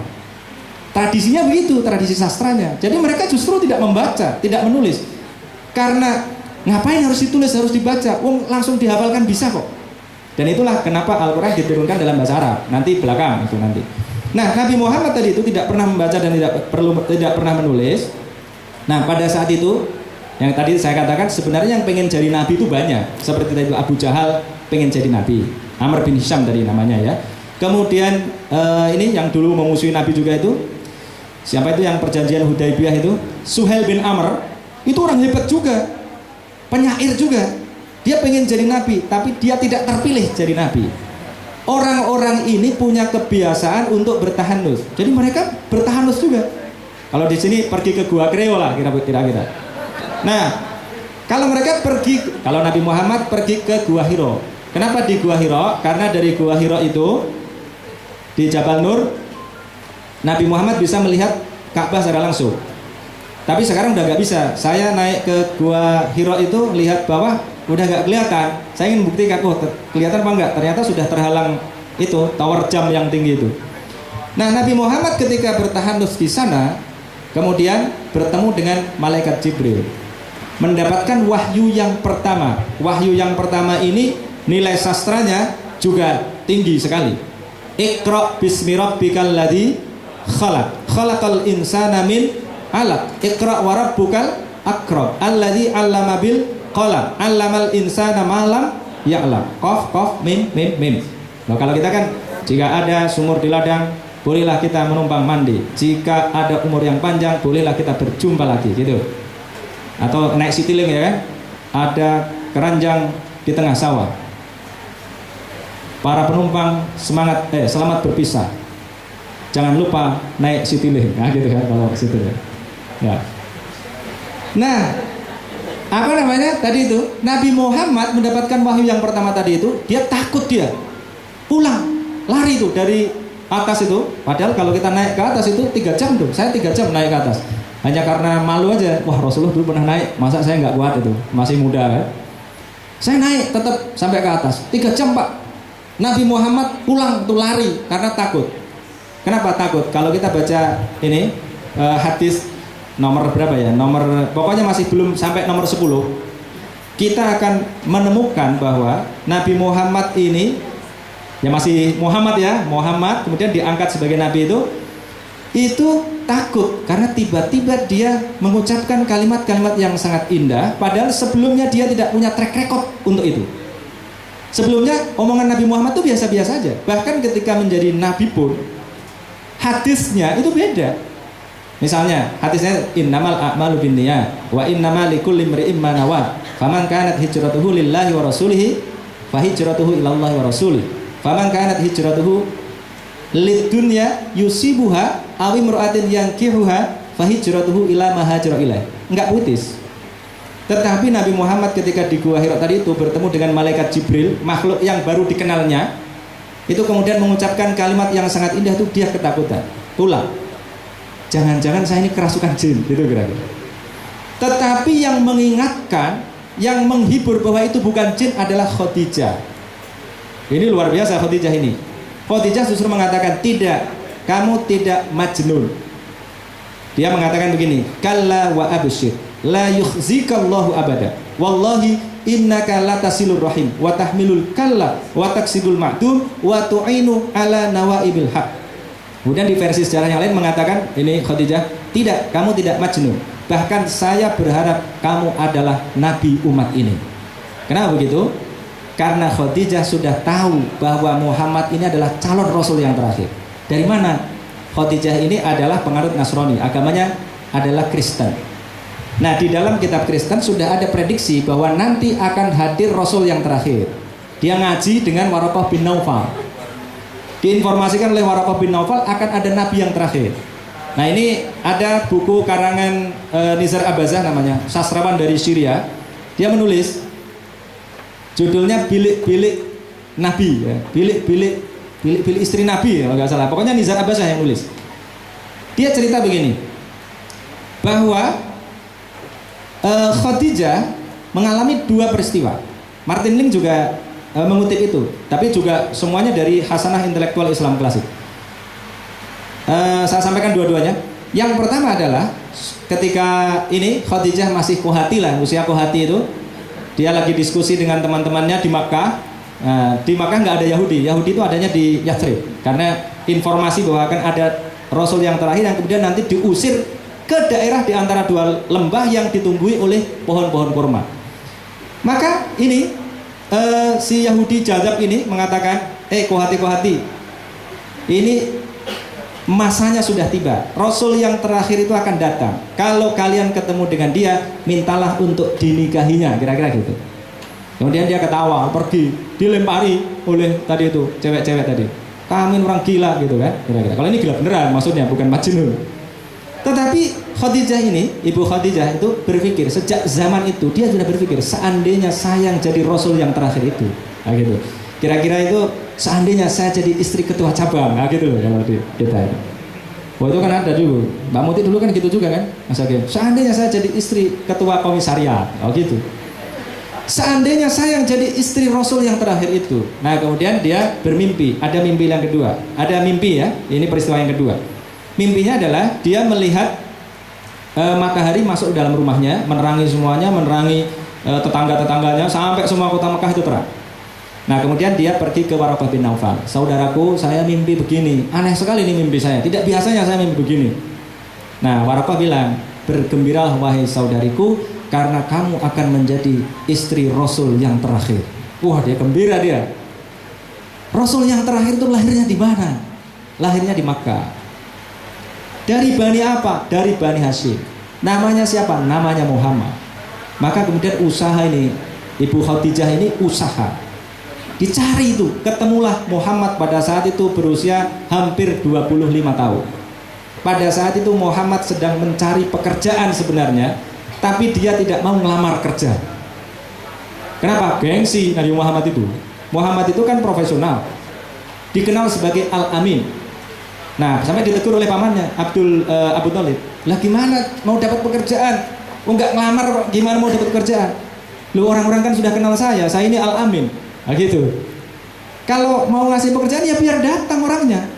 Tradisinya begitu, tradisi sastranya. Jadi mereka justru tidak membaca, tidak menulis. Karena ngapain harus ditulis, harus dibaca? Langsung dihafalkan bisa kok. Dan itulah kenapa Al-Quran diturunkan dalam bahasa Arab. Nanti belakang itu nanti. Nah, Nabi Muhammad tadi itu tidak pernah membaca dan tidak pernah menulis. Nah, pada saat itu yang tadi saya katakan, sebenarnya yang pengen jadi nabi itu banyak. Seperti tadi Abu Jahal pengen jadi nabi, Amr bin Hisham tadi namanya ya. Kemudian ini yang dulu memusuhi Nabi juga itu, siapa itu yang perjanjian Hudaibiyah itu? Suhail bin Amr. Itu orang hebat juga, penyair juga. Dia pengen jadi nabi, tapi dia tidak terpilih jadi nabi. Orang-orang ini punya kebiasaan untuk bertahanus. Jadi mereka bertahanus juga. Kalau di sini pergi ke Gua Kreo lah kira-kira. Nah, kalau mereka pergi, kalau Nabi Muhammad pergi ke Gua Hiro. Kenapa di Gua Hiro? Karena dari Gua Hiro itu di Jabal Nur, Nabi Muhammad bisa melihat Ka'bah secara langsung. Tapi sekarang udah nggak bisa. Saya naik ke Gua Hiro itu lihat bawah udah nggak kelihatan. Saya ingin buktikan, kelihatan apa enggak? Ternyata sudah terhalang itu tower jam yang tinggi itu. Nah, Nabi Muhammad ketika bertahanus di sana, kemudian bertemu dengan malaikat Jibril, mendapatkan wahyu yang pertama. Wahyu yang pertama ini nilai sastranya juga tinggi sekali. Iqra bismi rabbikal ladzi khalaq, khalaqal insana min 'alaq, iqra wa rabbukal akram, alladzi 'allama bil qalam, 'allamal insana ma lam ya'lam. Qaf mim mim mim. Nah, kalau kita kan jika ada sumur di ladang, bolehlah kita menumpang mandi. Jika ada umur yang panjang, bolehlah kita berjumpa lagi, gitu. Atau naik Citylink ya kan? Ada keranjang di tengah sawah. Para penumpang selamat berpisah. jangan lupa naik Citilink. Nah gitu kan kalau Citilink. Ya. Nah, apa namanya tadi itu? Nabi Muhammad mendapatkan wahyu yang pertama tadi itu, dia takut, dia pulang, lari itu dari atas itu. Padahal kalau kita naik ke atas itu 3 jam tuh. Saya 3 jam naik ke atas. Hanya karena malu aja. Wah, Rasulullah dulu pernah naik, masa saya nggak kuat itu, masih muda kan. Saya naik tetap sampai ke atas 3 jam Pak. Nabi Muhammad pulang tuh lari karena takut. Kenapa takut? Kalau kita baca ini hadis nomor berapa ya? Pokoknya masih belum sampai nomor 10. Kita akan menemukan bahwa Nabi Muhammad ini ya masih Muhammad ya, Muhammad kemudian diangkat sebagai nabi itu takut karena tiba-tiba dia mengucapkan kalimat-kalimat yang sangat indah, padahal sebelumnya dia tidak punya track record untuk itu. Sebelumnya omongan Nabi Muhammad itu biasa-biasa aja. Bahkan ketika menjadi nabi pun hadisnya itu beda. Misalnya hadisnya innamal a'malu binniyat wa innamal likulli imri'in ma nawa. Faman kanat hijratuhu lillahi wa rasulihi fa hijratuhu ilallahi wa rasulih. Faman kanat hijratuhu lidunya yusibuha aw imra'atin yankihuha fa hijratuhu ila ma hajara ilaih. Enggak putus. Tetapi Nabi Muhammad ketika di Gua Hira tadi itu bertemu dengan malaikat Jibril, makhluk yang baru dikenalnya, itu kemudian mengucapkan kalimat yang sangat indah itu, dia ketakutan. Pulang. Jangan-jangan saya ini kerasukan jin, gitu kira-kira. Tetapi yang mengingatkan, yang menghibur bahwa itu bukan jin adalah Khadijah. Ini luar biasa Khadijah ini. Khadijah justru mengatakan, tidak, kamu tidak majnun. Dia mengatakan begini, kalla wa absyir, la yukhzikallahu abada. Wallahi innaka latasilur rahim wa tahmilul kalla wa taksibul ma'dum wa tu'inu ala nawaibil haq. Kemudian di versi sejarah yang lain mengatakan, ini Khadijah, tidak, kamu tidak majnun. Bahkan saya berharap kamu adalah nabi umat ini. Kenapa begitu? Karena Khadijah sudah tahu bahwa Muhammad ini adalah calon Rasul yang terakhir. Dari mana? Khadijah ini adalah penganut Nasrani, agamanya adalah Kristen. Nah, di dalam kitab Kristen sudah ada prediksi bahwa nanti akan hadir Rasul yang terakhir. Dia ngaji dengan Waraqah bin Naufal. Diinformasikan oleh Waraqah bin Naufal akan ada nabi yang terakhir. Nah, ini ada buku karangan Nizar Abazah namanya, sastrawan dari Syria. Dia menulis, judulnya Bilik-bilik Nabi ya. Bilik-bilik istri Nabi kalau nggak salah. Pokoknya Nizar Abazah yang nulis. Dia cerita begini, bahwa Khadijah mengalami 2 peristiwa. Martin Link juga mengutip itu, tapi juga semuanya dari Hasanah Intelektual Islam Klasik. Saya sampaikan dua-duanya. Yang pertama adalah ketika ini Khadijah masih kohati lah, usia kohati itu, dia lagi diskusi dengan teman-temannya di Makkah. Di Makkah nggak ada Yahudi. Yahudi itu adanya di Yathrib, karena informasi bahwa akan ada Rasul yang terakhir yang kemudian nanti diusir ke daerah di antara 2 lembah yang ditumbuhi oleh pohon-pohon kurma. Maka ini si Yahudi Jazab ini mengatakan, kohati, ini masanya sudah tiba, Rasul yang terakhir itu akan datang. Kalau kalian ketemu dengan dia, mintalah untuk dinikahinya, kira-kira gitu. Kemudian dia ketawa, pergi, dilempari oleh tadi itu cewek-cewek tadi. Kami orang gila gitu kan, kira-kira. Kalau ini gila beneran maksudnya, bukan majnun. Tetapi Khadijah ini, ibu Khadijah itu berpikir, sejak zaman itu dia sudah berpikir, seandainya saya yang jadi Rasul yang terakhir itu, nah gitu. Kira-kira itu seandainya saya jadi istri ketua cabang, nah gitu kalau di kita. Wah, itu kan ada dulu, Mbak Muti dulu kan gitu juga kan, Mas Hakim. Seandainya saya jadi istri ketua komisariat, oh gitu. Seandainya saya yang jadi istri Rasul yang terakhir itu. Nah kemudian dia bermimpi, ada mimpi yang kedua, ada mimpi ya, ini peristiwa yang kedua. Mimpinya adalah dia melihat matahari masuk dalam rumahnya, menerangi semuanya, menerangi tetangga-tetangganya, sampai semua kota Mekah itu terang. Nah kemudian dia pergi ke Waraqah bin Naufal. Saudaraku, saya mimpi begini, aneh sekali ini mimpi saya, tidak biasanya saya mimpi begini. Nah Waraqah bilang, bergembiralah wahai saudariku, karena kamu akan menjadi istri Rasul yang terakhir. Wah, dia gembira dia. Rasul yang terakhir itu lahirnya di mana? Lahirnya di Makkah. Dari Bani apa? Dari Bani Hashim. Namanya siapa? Namanya Muhammad. Maka kemudian usaha ini, Ibu Khadijah ini usaha. Dicari itu, ketemulah Muhammad pada saat itu berusia hampir 25 tahun. Pada saat itu Muhammad sedang mencari pekerjaan sebenarnya, tapi dia tidak mau ngelamar kerja. Kenapa? Gengsi Nabi Muhammad itu. Muhammad itu kan profesional, dikenal sebagai Al-Amin. Nah, sampai ditegur oleh pamannya Abu Thalib. Lah gimana mau dapat pekerjaan? Nggak ngelamar, gimana mau dapat pekerjaan? Lu orang-orang kan sudah kenal saya ini Al-Amin. Nah gitu. Kalau mau ngasih pekerjaan ya biar datang orangnya.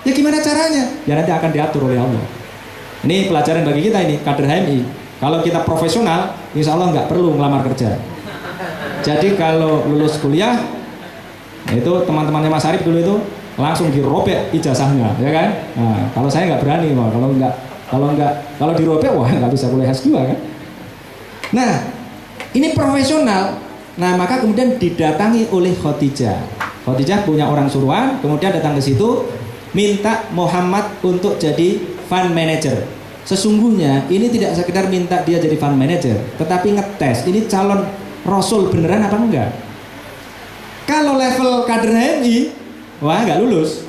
Ya gimana caranya? Ya nanti akan diatur oleh Allah. Ini pelajaran bagi kita ini, kader HMI. Kalau kita profesional, insya Allah nggak perlu ngelamar kerja. Jadi kalau lulus kuliah, itu teman-temannya Mas Arif dulu itu langsung dirobek ijazahnya, ya kan? Nah, kalau saya nggak berani, wah, kalau dirobek, wah nggak bisa kuliah S2 kan? Nah, ini profesional. Nah, maka kemudian didatangi oleh Khadijah. Khadijah punya orang suruhan, kemudian datang ke situ minta Muhammad untuk jadi fund manager. Sesungguhnya ini tidak sekedar minta dia jadi fund manager, tetapi ngetes ini calon Rasul beneran apa enggak. Kalau level kader HMI, wah nggak lulus,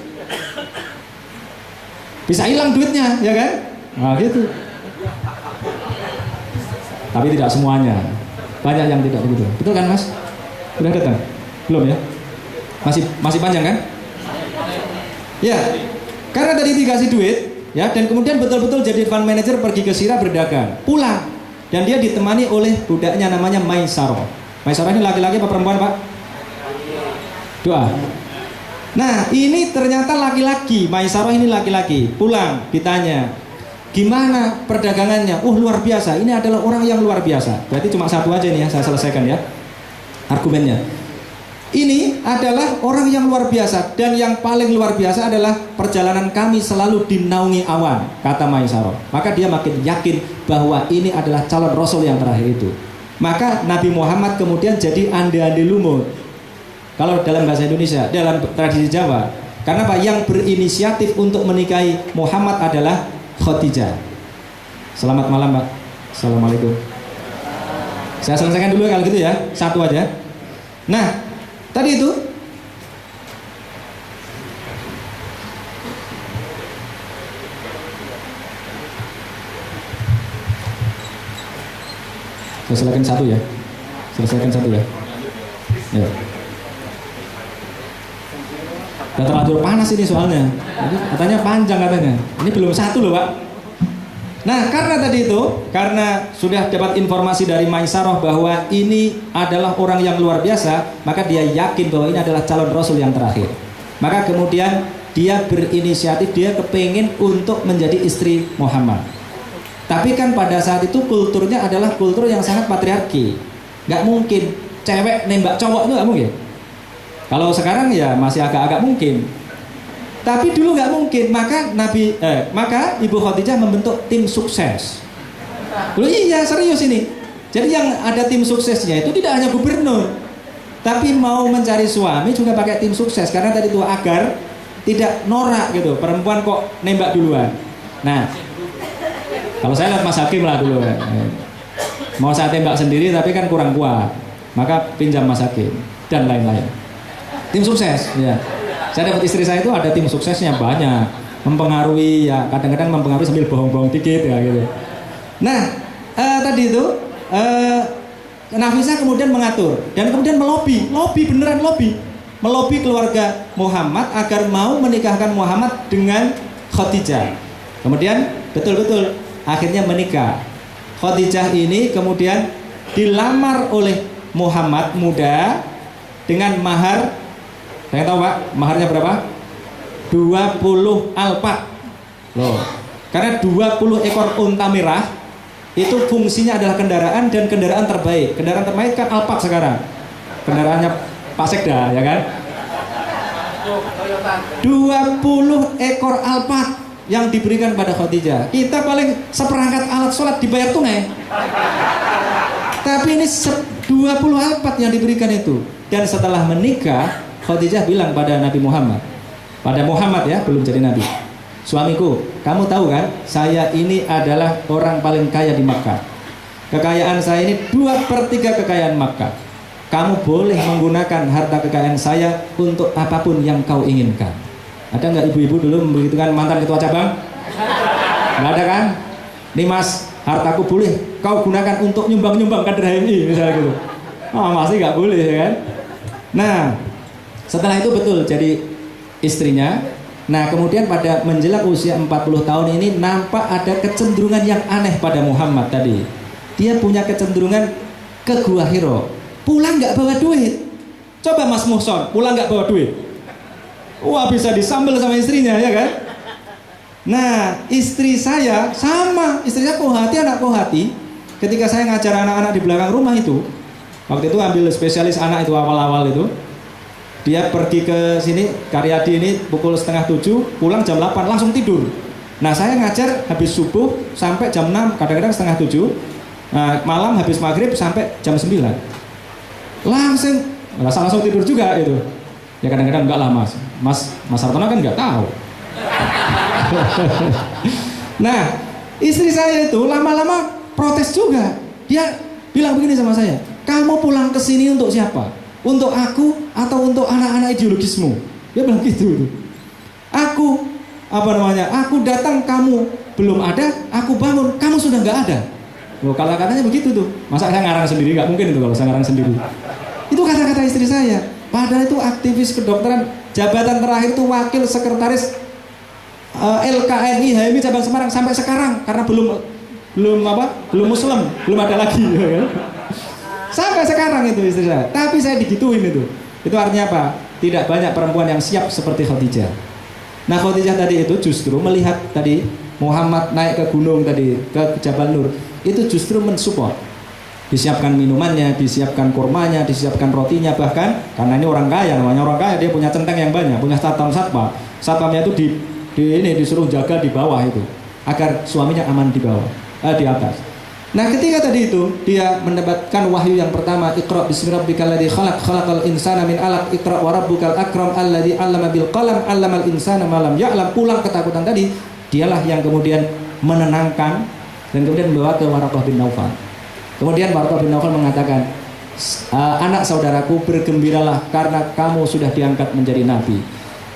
bisa hilang duitnya, ya kan? Nah gitu. Tapi tidak semuanya. Banyak yang tidak begitu. Betul kan Mas? Sudah datang? Belum ya? Masih panjang kan? Ya. Karena tadi dikasih duit, ya, dan kemudian betul-betul jadi fund manager, pergi ke Sirah berdagang, pulang, dan dia ditemani oleh budaknya namanya Maisarah. Maisarah ini laki-laki apa perempuan, Pak? Doa. Nah, ini ternyata laki-laki. Maisarah ini laki-laki. Pulang, ditanya, gimana perdagangannya? Luar biasa. Ini adalah orang yang luar biasa. Berarti cuma satu aja nih ya, saya selesaikan ya argumennya. Ini adalah orang yang luar biasa, dan yang paling luar biasa adalah perjalanan kami selalu dinaungi awan, kata Maisarah. Maka dia makin yakin bahwa ini adalah calon Rasul yang terakhir itu. Maka Nabi Muhammad kemudian jadi ande-ande lumut. Kalau dalam bahasa Indonesia, dalam tradisi Jawa, karena Pak yang berinisiatif untuk menikahi Muhammad adalah Khadijah. Selamat malam Pak. Assalamualaikum. Saya selesaikan dulu kalau gitu ya, satu aja. Nah, tadi itu selesaikan satu ya. Selesaikan satu ya. Ya. Udah terlanjur panas ini soalnya. Jadi katanya panjang katanya. Ini belum satu loh Pak. Nah karena tadi itu, karena sudah dapat informasi dari Maisarah bahwa ini adalah orang yang luar biasa, maka dia yakin bahwa ini adalah calon Rasul yang terakhir. Maka kemudian dia berinisiatif, dia kepingin untuk menjadi istri Muhammad. Tapi kan pada saat itu kulturnya adalah kultur yang sangat patriarki. Gak mungkin cewek nembak cowok itu gak mungkin. Kalau sekarang ya masih agak-agak mungkin. Tapi dulu nggak mungkin, maka Ibu Khadijah membentuk tim sukses. Loh iya serius ini. Jadi yang ada tim suksesnya itu tidak hanya gubernur, tapi mau mencari suami juga pakai tim sukses. Karena tadi itu agar tidak norak gitu, perempuan kok nembak duluan. Nah, kalau saya lihat Mas Hakim lah dulu, mau saya tembak sendiri tapi kan kurang kuat, maka pinjam Mas Hakim dan lain-lain. Tim sukses, ya. Saya dapat istri saya itu ada tim suksesnya banyak, mempengaruhi ya, kadang-kadang mempengaruhi sambil bohong-bohong dikit ya gitu. Nah tadi itu Nafisah kemudian mengatur dan kemudian melobi keluarga Muhammad agar mau menikahkan Muhammad dengan Khadijah. Kemudian betul-betul akhirnya menikah. Khadijah ini kemudian dilamar oleh Muhammad muda dengan mahar. Saya tahu Pak, maharnya berapa? 20 alpak. Loh, karena 20 ekor unta merah itu fungsinya adalah kendaraan dan kendaraan terbaik. Kendaraan terbaik kan alpak sekarang. Kendaraannya Pak Sekda, ya kan? 20 ekor alpak yang diberikan pada Khadijah. Kita paling seperangkat alat sholat dibayar tunai. Tapi ini 20 alpak yang diberikan itu. Dan setelah menikah, Khadijah bilang pada Nabi Muhammad, pada Muhammad ya, belum jadi Nabi, suamiku, kamu tahu kan, saya ini adalah orang paling kaya di Makkah. Kekayaan saya ini 2/3 kekayaan Makkah. kamu boleh menggunakan harta kekayaan saya untuk apapun yang kau inginkan. Ada nggak ibu-ibu dulu membegitukan mantan ketua cabang? Nggak ada kan? Nih mas, hartaku boleh kau gunakan untuk nyumbang-nyumbang kader HMI misalnya gitu. Masih nggak boleh ya kan? Nah, setelah itu betul jadi istrinya. Nah, kemudian pada menjelang usia 40 tahun ini nampak ada kecenderungan yang aneh pada Muhammad tadi. Dia punya kecenderungan ke Gua Hiro. Pulang nggak bawa duit. Coba Mas Muhson, pulang nggak bawa duit. Wah, bisa disambel sama istrinya ya kan? Nah, istri saya sama, istri saya Kohati, anak Kohati. Ketika saya ngajar anak-anak di belakang rumah itu, waktu itu ambil spesialis anak itu awal-awal itu, dia pergi ke sini, Karyadi ini pukul setengah 7, pulang jam 8, langsung tidur. Nah, saya ngajar habis subuh sampai jam 6, kadang-kadang setengah 7. Nah, malam habis maghrib sampai jam 9. Langsung tidur juga itu. Ya kadang-kadang enggak lah Mas Hartono kan enggak tahu. Nah, istri saya itu lama-lama protes juga. Dia bilang begini sama saya, kamu pulang ke sini untuk siapa? Untuk aku atau untuk anak-anak ideologismu? Dia bilang gitu. Aku datang kamu belum ada, aku bangun kamu sudah nggak ada. Loh, kalau katanya begitu tuh, masa saya ngarang sendiri? Nggak mungkin itu kalau saya ngarang sendiri. Itu kata-kata istri saya. Padahal itu aktivis kedokteran, jabatan terakhir itu wakil sekretaris LKNI HMI cabang Semarang sampai sekarang karena belum Muslim, belum ada lagi. Sampai sekarang itu istri saya. Tapi saya digituin itu. Itu artinya apa? Tidak banyak perempuan yang siap seperti Khadijah. Nah, Khadijah tadi itu justru melihat tadi Muhammad naik ke gunung tadi, ke Jabal Nur, itu justru mensupport. Disiapkan minumannya, disiapkan kurmanya, disiapkan rotinya, bahkan karena ini orang kaya, namanya orang kaya, dia punya centeng yang banyak, punya satpam. Satpamnya itu disuruh jaga di bawah itu, agar suaminya aman di bawah, di atas. Nah, ketika tadi itu dia mendapatkan wahyu yang pertama, Iqra bismi rabbikal ladzi khalaq, khalaqal insana min 'alaq, Iqra wa rabbukal akram alladzi 'allama bil qalam, 'allamal insana ma lam ya'lam. Pulang ketakutan tadi, dialah yang kemudian menenangkan dan kemudian membawa ke Waraqah bin Naufal. Kemudian Waraqah bin Naufal mengatakan, anak saudaraku, bergembiralah karena kamu sudah diangkat menjadi nabi.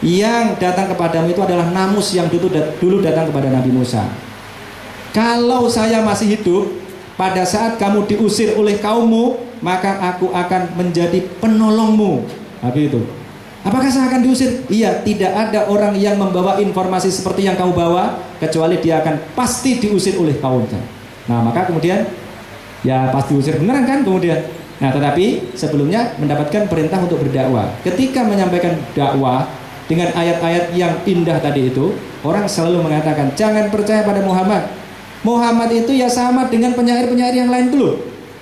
Yang datang kepadamu itu adalah namus yang dulu datang kepada Nabi Musa. Kalau saya masih hidup pada saat kamu diusir oleh kaummu, maka aku akan menjadi penolongmu. Habis itu, apakah saya akan diusir? Iya, tidak ada orang yang membawa informasi seperti yang kamu bawa, kecuali dia akan pasti diusir oleh kaumnya. Nah, maka kemudian ya pasti diusir beneran kan kemudian. Nah, tetapi sebelumnya mendapatkan perintah untuk berdakwah. Ketika menyampaikan dakwah dengan ayat-ayat yang indah tadi itu, orang selalu mengatakan jangan percaya pada Muhammad. Muhammad itu ya sama dengan penyair-penyair yang lain dulu.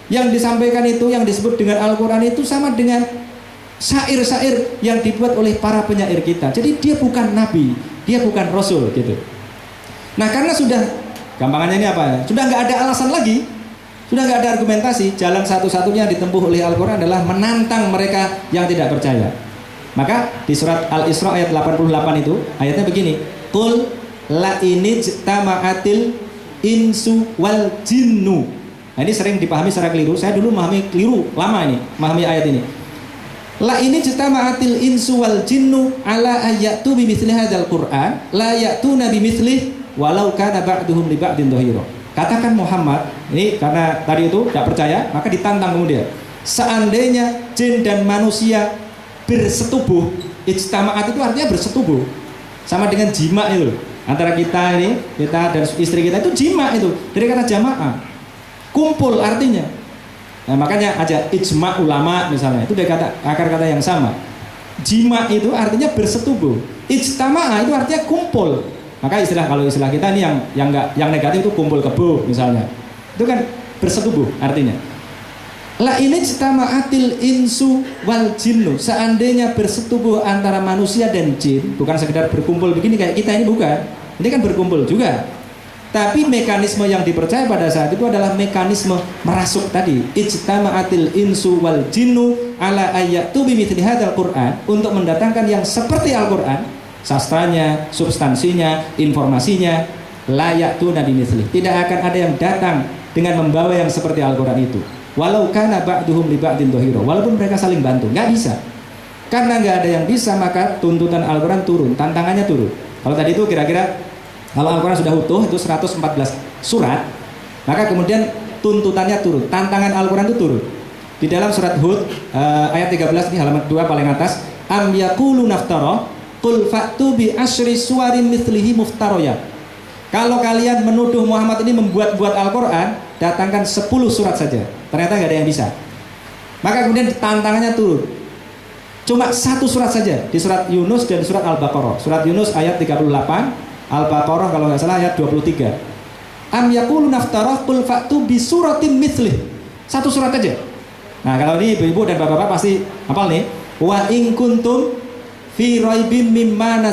Yang disampaikan itu, yang disebut dengan Al-Quran itu sama dengan syair-syair yang dibuat oleh para penyair kita. Jadi dia bukan nabi, dia bukan rasul gitu. Nah, karena sudah gampangannya ini apa? Sudah nggak ada alasan lagi, sudah nggak ada argumentasi. Jalan satu-satunya ditempuh oleh Al-Quran adalah menantang mereka yang tidak percaya. Maka di surat Al-Isra ayat 88 itu ayatnya begini, Qul la inijtama'atil insu wal jinnu. Nah, ini sering dipahami secara keliru. Saya dulu memahami keliru lama ini, memahami ayat ini. La inijtama'atil insu wal jinnu ala ayatu bimithli hadzal Qur'an la ya'tuna bimithlihi walau kana ba'duhum li ba'din dhahira. Katakan Muhammad, ini karena tadi itu tidak percaya, maka ditantang kemudian. Seandainya jin dan manusia bersetubuh, ijtama'at itu artinya bersetubuh, sama dengan jima itu. Antara kita dan istri kita itu jima itu, dari kata jamaah, kumpul artinya. Nah, makanya aja ijma ulama misalnya, itu dari akar kata yang sama. Jima itu artinya bersetubuh, ijtama'a itu artinya kumpul. Maka kalau istilah kita ini yang negatif itu kumpul kebo misalnya, itu kan bersetubuh artinya. La inijtama'atil insu wal jinnu, seandainya bersetubuh antara manusia dan jin, bukan sekedar berkumpul begini kayak kita ini, bukan. Ini kan berkumpul juga. Tapi mekanisme yang dipercaya pada saat itu adalah mekanisme merasuk tadi. Ijtama'atil insu wal jinnu ala ayyatu bimithli hadzal Qur'an, untuk mendatangkan yang seperti Al-Qur'an, sastranya, substansinya, informasinya, la ya'tuna bimithli. Tidak akan ada yang datang dengan membawa yang seperti Al-Qur'an itu. walau kana ba'duhum li ba'din dhahira, walaupun mereka saling bantu. Nggak bisa. Karena nggak ada yang bisa, maka tuntutan Al-Quran turun, tantangannya turun. Kalau tadi itu kira-kira kalau Al-Quran sudah utuh itu 114 surat, maka kemudian tuntutannya turun, tantangan Al-Quran itu turun. Di dalam surat Hud ayat 13 ini halaman 2 paling atas, am yaqulu naftara qul fa'tu bi asyri suwarin mithlihi muftaraya. Kalau kalian menuduh Muhammad ini membuat-buat Al-Quran, datangkan 10 surat saja. Ternyata nggak ada yang bisa. Maka kemudian tantangannya turun. Cuma 1 surat saja, di surat Yunus dan surat Al-Baqarah. Surat Yunus ayat 38, Al-Baqarah kalau nggak salah ayat 23. Am yaqulu naftara qul fa'tu bi suratin mithlih. 1 surat aja. Nah, kalau ini ibu-ibu dan bapak-bapak pasti hafal nih. Wa in kuntum fi raibim mimma